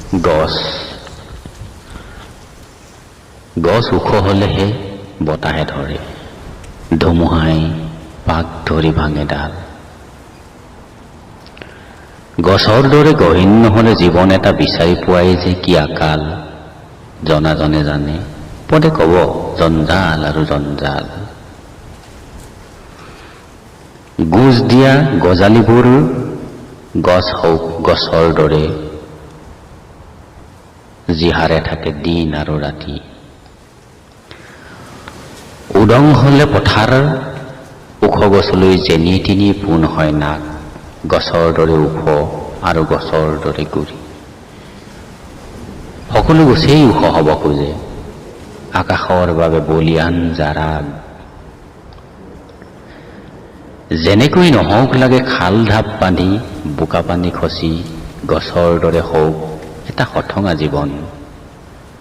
গছ গছ ওখ হলেহে বতাহে ধৰে, ধুমুহাই পাক ধৰি ভাঙে ডাল। গছৰ দৰে গহীন নহলে জীৱন এটা বিচাৰি পোৱাই যে কি আকাল, জনাজনে জানে পদে কব জঞ্জাল আৰু জঞ্জাল। গোজ দিয়া গজালিবোৰ গছ হওক গছৰ দৰে, জিহাৰে থাকে দিন আৰু ৰাতি। উদং হলে পথাৰ ওখ গছলৈ যেনি তিনি পোন হয় নাক, গছৰ দৰে ওখ আৰু গছৰ দৰে গুৰি। সকলো গছেই ওখ হব খোজে, আকাশৰ বাবে বলিয়ান যাৰা। যেনেকৈ নহওক লাগে খাল ঢাপ বান্ধি, বোকা পানী খচি, গছৰ দৰে হওক এটা সঠঙা জীৱন।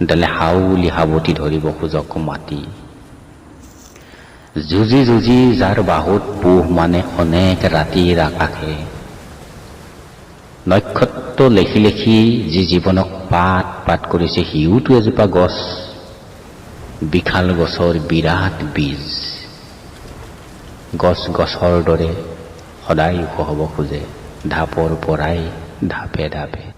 ডালে হাউলি হাবতি ধৰিব খোজক মাটি, যুঁজি যুঁজি যাৰ বাহুত পোহ মানে অনেক ৰাতিৰ আকাশে। নক্ষত্ৰ লেখি লেখি যি জীৱনক পাত পাত কৰিছে, সিওতো এজোপা গছ, বিশাল গছৰ বিৰাট বীজ। গছ গছৰ দৰে সদায় ওখ হব খোজে, ঢাপৰ পৰাই ঢাপে ঢাপে।